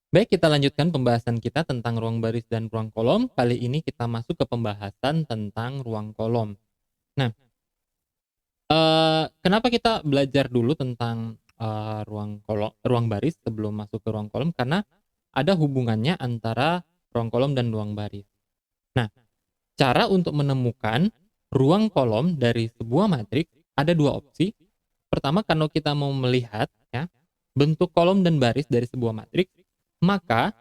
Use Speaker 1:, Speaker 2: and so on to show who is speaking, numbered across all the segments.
Speaker 1: Baik, kita lanjutkan pembahasan kita tentang ruang baris dan ruang kolom. Kali ini kita masuk ke pembahasan tentang ruang kolom. Nah, kenapa kita belajar dulu tentang, ruang baris sebelum masuk ke ruang kolom? Karena ada hubungannya antara ruang kolom dan ruang baris. Nah, cara untuk menemukan ruang kolom dari sebuah matriks ada 2 opsi. Pertama, kalau kita mau melihat ya, bentuk kolom dan baris dari sebuah matriks, maka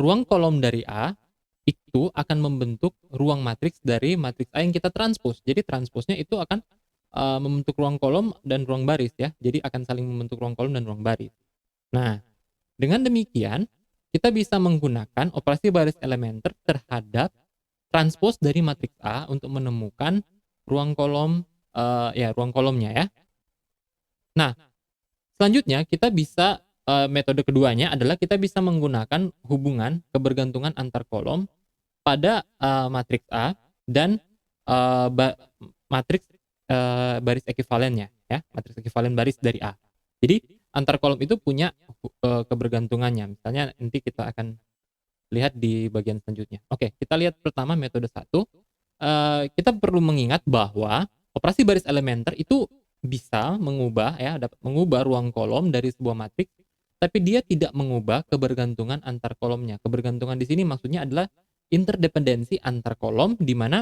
Speaker 1: ruang kolom dari A, itu akan membentuk ruang matriks dari matriks A yang kita transpos. Jadi transposnya itu akan, membentuk ruang kolom dan ruang baris ya. Jadi akan saling membentuk ruang kolom dan ruang baris. Nah, dengan demikian, kita bisa menggunakan operasi baris elementer terhadap transpos dari matriks A untuk menemukan ruang kolom, ruang kolomnya ya. Nah, selanjutnya kita bisa, metode keduanya adalah kita bisa menggunakan hubungan kebergantungan antar kolom pada, matriks A dan, matriks, baris ekuivalennya ya, matriks ekuivalen baris dari A. Jadi antar kolom itu punya, kebergantungannya. Misalnya nanti kita akan lihat di bagian selanjutnya. Oke, kita lihat pertama metode satu. Kita perlu mengingat bahwa operasi baris elementer itu bisa mengubah ya, dapat mengubah ruang kolom dari sebuah matriks, tapi dia tidak mengubah kebergantungan antar kolomnya. Kebergantungan di sini maksudnya adalah interdependensi antar kolom di mana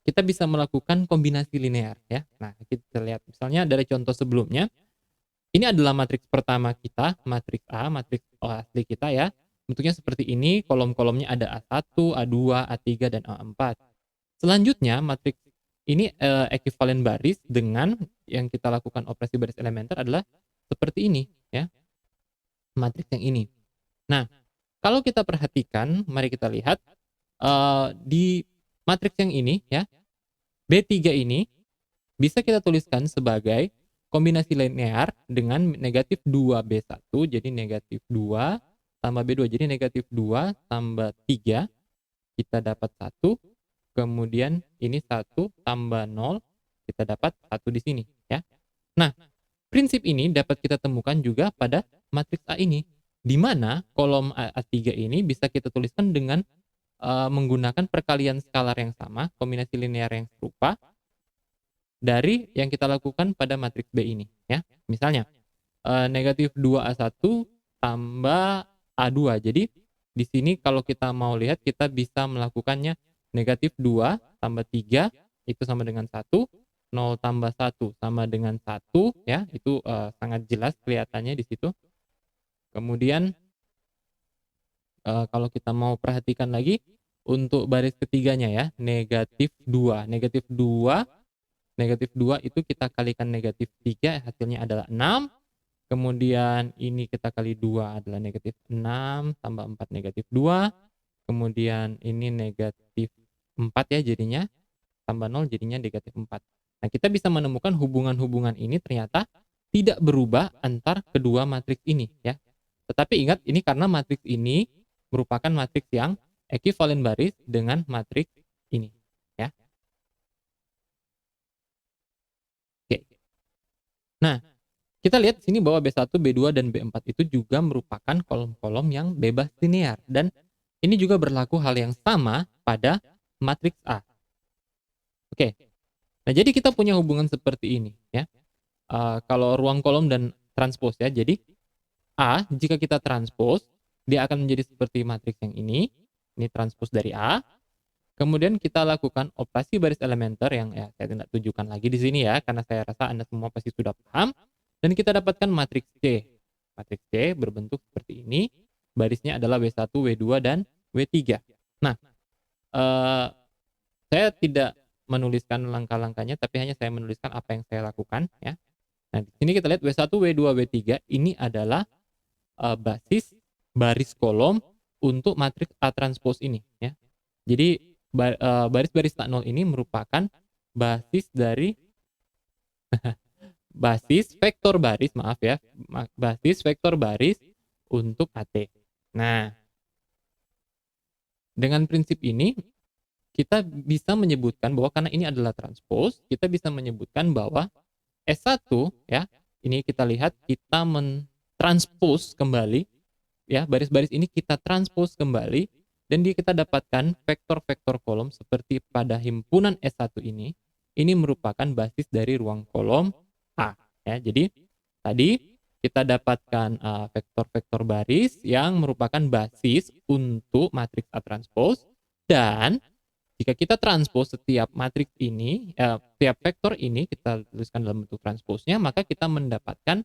Speaker 1: kita bisa melakukan kombinasi linear ya. Nah, kita lihat misalnya dari contoh sebelumnya, ini adalah matriks pertama kita, matriks A, matriks asli kita ya. Bentuknya seperti ini, kolom-kolomnya ada A1, A2, A3, dan A4. Selanjutnya, matriks ini ekuivalen baris dengan yang kita lakukan operasi baris elementer adalah seperti ini ya, matriks yang ini. Nah, kalau kita perhatikan, mari kita lihat di matriks yang ini ya, B3 ini bisa kita tuliskan sebagai kombinasi linear dengan negatif 2B1, jadi negatif 2 tambah B2, jadi negatif 2 tambah 3, kita dapat 1, kemudian ini 1 tambah 0, kita dapat 1 di sini ya. Nah, prinsip ini dapat kita temukan juga pada matriks A ini, di mana kolom A3 ini bisa kita tuliskan dengan menggunakan perkalian skalar yang sama, kombinasi linear yang serupa dari yang kita lakukan pada matriks B ini ya. Misalnya, negatif 2A1 tambah A2. Jadi di sini kalau kita mau lihat kita bisa melakukannya negatif 2 tambah 3 itu sama dengan 1, 0 tambah 1 sama dengan 1 ya, itu, sangat jelas kelihatannya di situ. Kemudian, kalau kita mau perhatikan lagi untuk baris ketiganya ya, negatif 2. Negatif 2 itu kita kalikan negatif 3 hasilnya adalah 6, kemudian ini kita kali 2 adalah negatif 6 tambah 4 negatif 2, kemudian ini negatif 4 ya jadinya, tambah 0 jadinya negatif 4. Nah, kita bisa menemukan hubungan-hubungan ini ternyata tidak berubah antar kedua matriks ini ya. Tetapi ingat ini karena matriks ini merupakan matriks yang ekuivalen baris dengan matriks ini ya. Oke. Nah, kita lihat di sini bahwa B1, B2, dan B4 itu juga merupakan kolom-kolom yang bebas linear dan ini juga berlaku hal yang sama pada matriks A. Oke. Nah, jadi kita punya hubungan seperti ini ya. Kalau ruang kolom dan transpos ya. Jadi A jika kita transpos, dia akan menjadi seperti matriks yang ini. Ini transpos dari A. Kemudian kita lakukan operasi baris elementer yang ya saya tidak tunjukkan lagi di sini ya, karena saya rasa Anda semua pasti sudah paham. Dan kita dapatkan matriks C. Matriks C berbentuk seperti ini. Barisnya adalah W1, W2, dan W3. Nah, eh, saya tidak menuliskan langkah-langkahnya, tapi hanya saya menuliskan apa yang saya lakukan ya. Nah, di sini kita lihat W1, W2, W3 ini adalah basis baris kolom untuk matriks A transpos ini ya. Jadi baris-baris tak nol ini merupakan basis dari basis vektor baris, maaf ya, basis vektor baris untuk AT. Nah, dengan prinsip ini kita bisa menyebutkan bahwa karena ini adalah transpose, kita bisa menyebutkan bahwa S1 ya, ini kita lihat kita mentranspose kembali ya, baris-baris ini kita transpose kembali dan kita dapatkan vektor-vektor kolom seperti pada himpunan S1 ini merupakan basis dari ruang kolom A, ya. Jadi tadi kita dapatkan vektor-vektor baris yang merupakan basis untuk matriks A transpose, dan jika kita transpose setiap matriks ini, setiap vektor ini kita tuliskan dalam bentuk transposnya, maka kita mendapatkan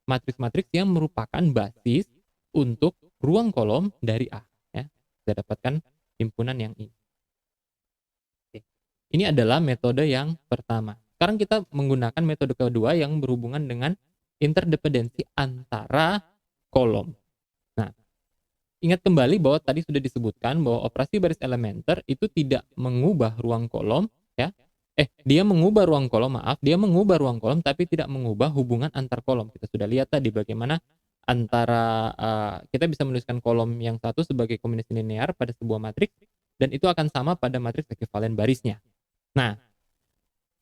Speaker 1: matriks-matriks yang merupakan basis untuk ruang kolom dari A, ya. Kita dapatkan himpunan yang ini. Oke. Ini adalah metode yang pertama. Sekarang kita menggunakan metode kedua yang berhubungan dengan interdependensi antara kolom. Nah, ingat kembali bahwa tadi sudah disebutkan bahwa operasi baris elementer itu tidak mengubah ruang kolom, ya. Dia mengubah ruang kolom, maaf, dia mengubah ruang kolom tapi tidak mengubah hubungan antar kolom. Kita sudah lihat tadi bagaimana antara kita bisa menuliskan kolom yang satu sebagai kombinasi linear pada sebuah matriks dan itu akan sama pada matriks ekuivalen barisnya. Nah,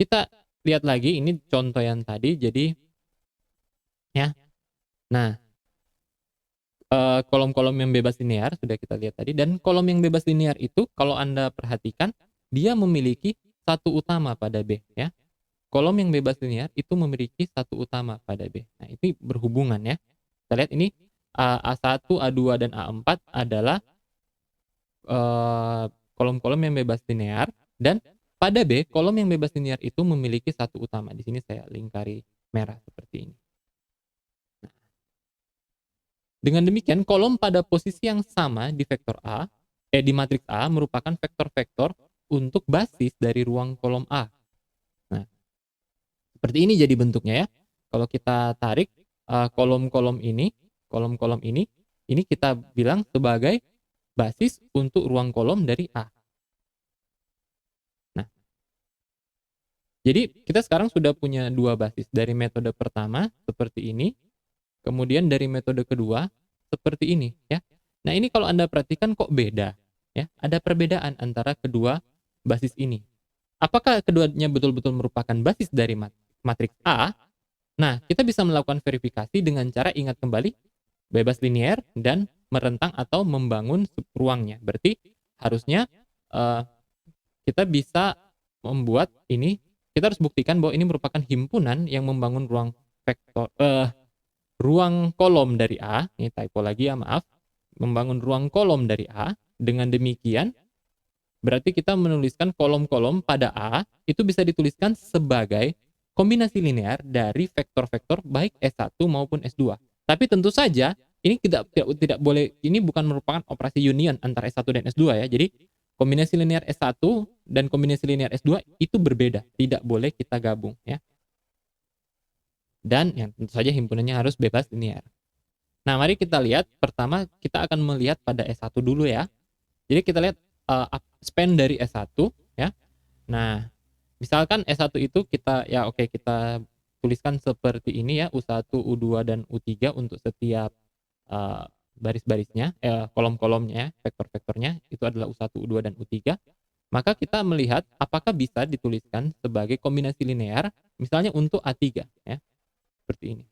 Speaker 1: kita lihat lagi ini contoh yang tadi, jadi ya. Nah, kolom-kolom yang bebas linear sudah kita lihat tadi, dan kolom yang bebas linear itu kalau Anda perhatikan dia memiliki satu utama pada B, ya. Kolom yang bebas linear itu memiliki satu utama pada B. Nah, ini berhubungan, ya. Kita lihat ini A1, A2 dan A4 adalah kolom-kolom yang bebas linear, dan pada B kolom yang bebas linear itu memiliki satu utama. Di sini saya lingkari merah seperti ini. Dengan demikian, kolom pada posisi yang sama di vektor A, di matriks A merupakan vektor-vektor untuk basis dari ruang kolom A. Nah, seperti ini jadi bentuknya, ya. Kalau kita tarik kolom-kolom ini kita bilang sebagai basis untuk ruang kolom dari A. Nah, jadi kita sekarang sudah punya dua basis dari metode pertama seperti ini. Kemudian dari metode kedua seperti ini, ya. Nah, ini kalau Anda perhatikan kok beda, ya. Ada perbedaan antara kedua basis ini. Apakah keduanya betul-betul merupakan basis dari matriks A? Nah, kita bisa melakukan verifikasi dengan cara ingat kembali bebas linear dan merentang atau membangun subruangnya. Berarti harusnya kita bisa membuat ini, kita harus buktikan bahwa ini merupakan himpunan yang membangun ruang vektor ruang kolom dari A, ini typo lagi ya, maaf, membangun ruang kolom dari A. Dengan demikian, berarti kita menuliskan kolom-kolom pada A, itu bisa dituliskan sebagai kombinasi linear dari vektor-vektor baik S1 maupun S2. Tapi tentu saja, ini tidak boleh, ini bukan merupakan operasi union antara S1 dan S2, ya. Jadi, kombinasi linear S1 dan kombinasi linear S2 itu berbeda, tidak boleh kita gabung, ya. Dan yang tentu saja himpunannya harus bebas linear. Nah, mari kita lihat, pertama kita akan melihat pada S1 dulu, ya. Jadi kita lihat span dari S1, ya. Nah, misalkan S1 itu kita tuliskan seperti ini, ya, U1, U2 dan U3 untuk setiap baris-barisnya, kolom-kolomnya, vektor-vektornya itu adalah U1, U2 dan U3. Maka kita melihat apakah bisa dituliskan sebagai kombinasi linear misalnya untuk A3, ya. Seperti ini.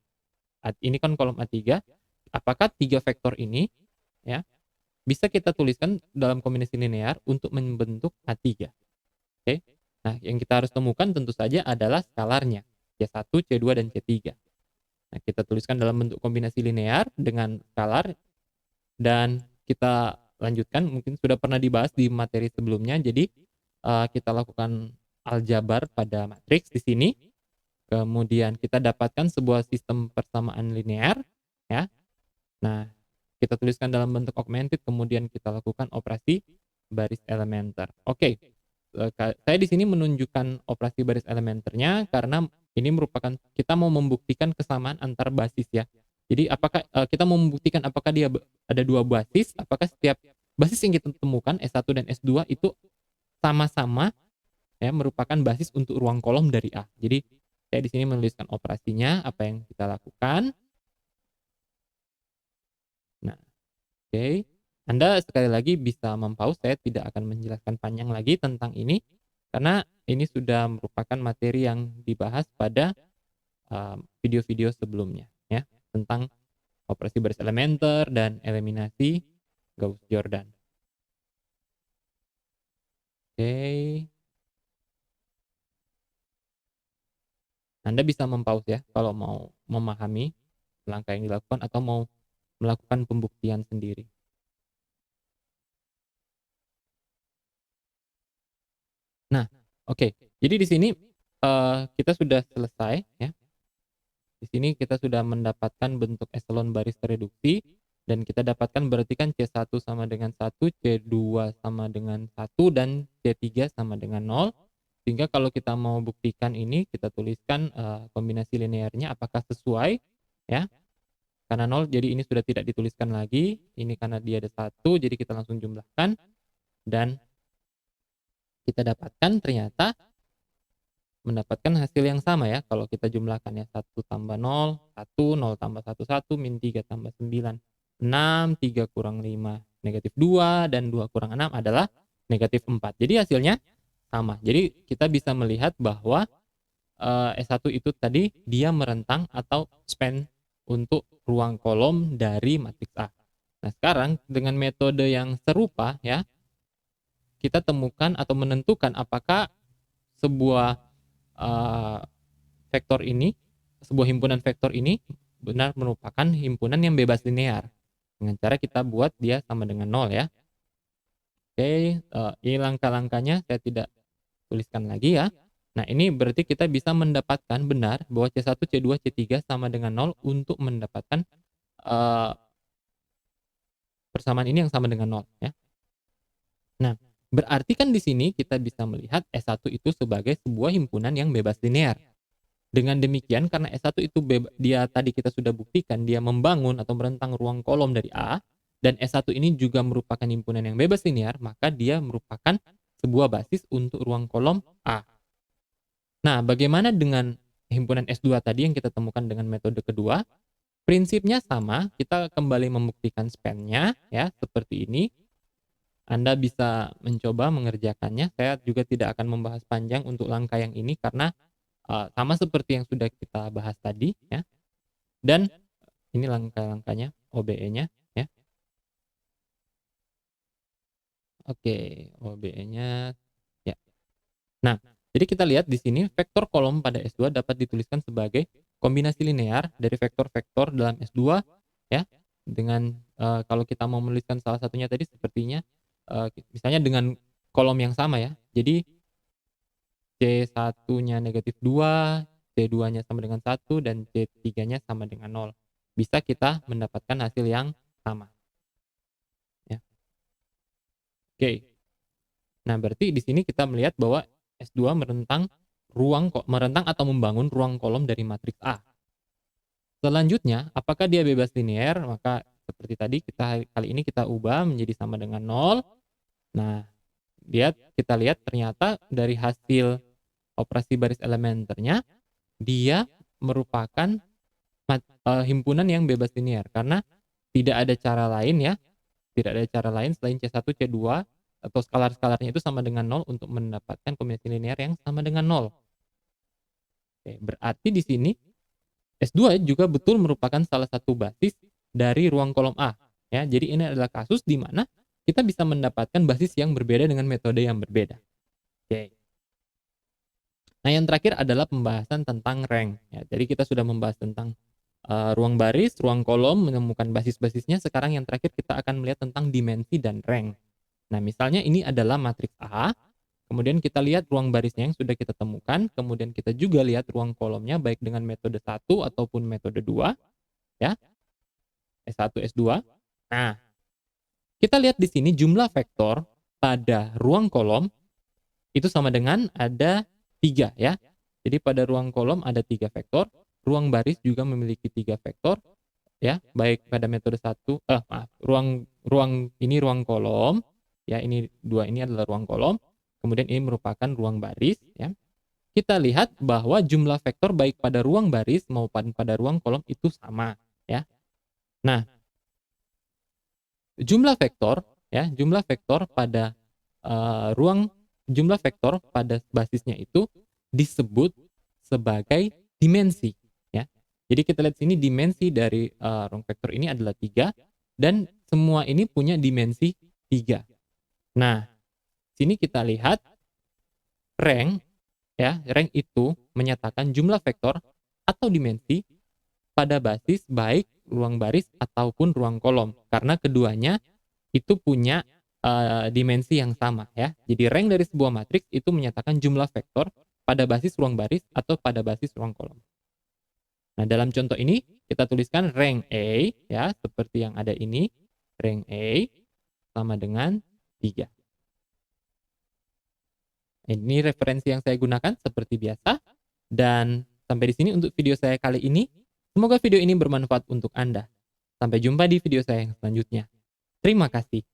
Speaker 1: Ini kan kolom A3, apakah 3 vektor ini, ya, bisa kita tuliskan dalam kombinasi linear untuk membentuk A3. Oke. Nah, yang kita harus temukan tentu saja adalah skalarnya, C1, C2 dan C3. Nah, kita tuliskan dalam bentuk kombinasi linear dengan skalar dan kita lanjutkan, mungkin sudah pernah dibahas di materi sebelumnya. Jadi kita lakukan aljabar pada matriks di sini. Kemudian kita dapatkan sebuah sistem persamaan linear, ya. Nah, kita tuliskan dalam bentuk augmented, kemudian kita lakukan operasi baris elementer. Oke, saya di sini menunjukkan operasi baris elementernya karena ini merupakan kita mau membuktikan kesamaan antar basis, ya. Jadi apakah kita mau membuktikan apakah dia ada dua basis, apakah setiap basis yang kita temukan S1 dan S2 itu sama-sama, ya, merupakan basis untuk ruang kolom dari A. Jadi saya di sini menuliskan operasinya, apa yang kita lakukan. Nah, oke. Anda sekali lagi bisa mempause, saya tidak akan menjelaskan panjang lagi tentang ini, karena ini sudah merupakan materi yang dibahas pada video-video sebelumnya, ya, tentang operasi baris elementer, dan eliminasi Gauss-Jordan. Oke. Anda bisa mempause ya kalau mau memahami langkah yang dilakukan atau mau melakukan pembuktian sendiri. Nah, oke. Jadi di sini, kita sudah selesai ya. Di sini kita sudah mendapatkan bentuk eselon baris tereduksi, dan kita dapatkan berarti kan C1 sama dengan 1, C2 sama dengan 1, dan C3 sama dengan 0. Sehingga kalau kita mau buktikan ini, kita tuliskan, kombinasi linearnya apakah sesuai, ya. Karena 0, jadi ini sudah tidak dituliskan lagi, ini karena dia ada 1, jadi kita langsung jumlahkan, dan kita dapatkan ternyata mendapatkan hasil yang sama ya, kalau kita jumlahkan ya, 1 tambah 0, 1, 0 tambah 1, 1, min 3 tambah 9, 6, 3 kurang 5, negatif 2, dan 2 kurang 6 adalah negatif 4. Jadi hasilnya sama. Jadi kita bisa melihat bahwa S1 itu tadi dia merentang atau span untuk ruang kolom dari matriks A. Nah, sekarang dengan metode yang serupa ya, kita temukan atau menentukan apakah sebuah vektor ini, sebuah himpunan vektor ini benar merupakan himpunan yang bebas linear. Dengan cara kita buat dia sama dengan 0 ya. Oke, ini langkah-langkahnya saya tidak tuliskan lagi ya. Nah, ini berarti kita bisa mendapatkan benar bahwa C1, C2, C3 sama dengan 0 untuk mendapatkan persamaan ini yang sama dengan 0 ya. Nah, berarti kan di sini kita bisa melihat S1 itu sebagai sebuah himpunan yang bebas linear. Dengan demikian, karena S1 itu dia tadi kita sudah buktikan dia membangun atau merentang ruang kolom dari A, dan S1 ini juga merupakan himpunan yang bebas linear, maka dia merupakan sebuah basis untuk ruang kolom A. Nah, bagaimana dengan himpunan S2 tadi yang kita temukan dengan metode kedua? Prinsipnya sama, kita kembali membuktikan span-nya ya, seperti ini. Anda bisa mencoba mengerjakannya. Saya juga tidak akan membahas panjang untuk langkah yang ini karena sama seperti yang sudah kita bahas tadi ya. Dan ini langkah-langkahnya, OBE-nya ya. Oke, OBE-nya ya. Nah, jadi kita lihat di sini vektor kolom pada S2 dapat dituliskan sebagai kombinasi linear dari vektor-vektor dalam S2 ya. Dengan kalau kita mau menuliskan salah satunya tadi sepertinya misalnya dengan kolom yang sama ya. Jadi C1-nya negatif 2, C2-nya sama dengan 1, dan C3-nya sama dengan 0. Bisa kita mendapatkan hasil yang sama. Ya. Oke. Nah, berarti di sini kita melihat bahwa S2 merentang atau membangun ruang kolom dari matriks A. Selanjutnya, apakah dia bebas linear? Maka seperti tadi kali ini kita ubah menjadi sama dengan 0. Nah, kita lihat ternyata dari hasil operasi baris elementernya, dia merupakan himpunan yang bebas linear karena tidak ada cara lain ya, tidak ada cara lain selain C1, C2 atau skalar-skalarnya itu sama dengan 0 untuk mendapatkan kombinasi linear yang sama dengan 0. Oke, berarti di sini S2 juga betul merupakan salah satu basis dari ruang kolom A ya. Jadi ini adalah kasus di mana kita bisa mendapatkan basis yang berbeda dengan metode yang berbeda. Oke. Nah, yang terakhir adalah pembahasan tentang rank ya. Jadi kita sudah membahas tentang ruang baris, ruang kolom, menemukan basis-basisnya. Sekarang yang terakhir kita akan melihat tentang dimensi dan rank. Nah, misalnya ini adalah matriks A, kemudian kita lihat ruang barisnya yang sudah kita temukan, kemudian kita juga lihat ruang kolomnya baik dengan metode 1 ataupun metode 2 ya. S1, S2. Nah, kita lihat di sini jumlah vektor pada ruang kolom itu sama dengan ada 3 ya. Jadi pada ruang kolom ada 3 vektor, ruang baris juga memiliki 3 vektor ya, baik pada metode ruang ini ruang kolom ya, ini 2 ini adalah ruang kolom, kemudian ini merupakan ruang baris ya. Kita lihat bahwa jumlah vektor baik pada ruang baris maupun pada ruang kolom itu sama ya. Nah, jumlah vektor ya, jumlah vektor pada jumlah vektor pada basisnya itu disebut sebagai dimensi ya. Jadi kita lihat sini dimensi dari ruang vektor ini adalah 3 dan semua ini punya dimensi 3. Nah, sini kita lihat rank ya, rank itu menyatakan jumlah vektor atau dimensi pada basis baik ruang baris ataupun ruang kolom, karena keduanya itu punya dimensi yang sama ya. Jadi rank dari sebuah matriks itu menyatakan jumlah vektor pada basis ruang baris atau pada basis ruang kolom. Nah, dalam contoh ini kita tuliskan rank A ya, seperti yang ada ini. Rank A sama dengan 3. Ini referensi yang saya gunakan seperti biasa. Dan sampai di sini untuk video saya kali ini. Semoga video ini bermanfaat untuk Anda. Sampai jumpa di video saya yang selanjutnya. Terima kasih.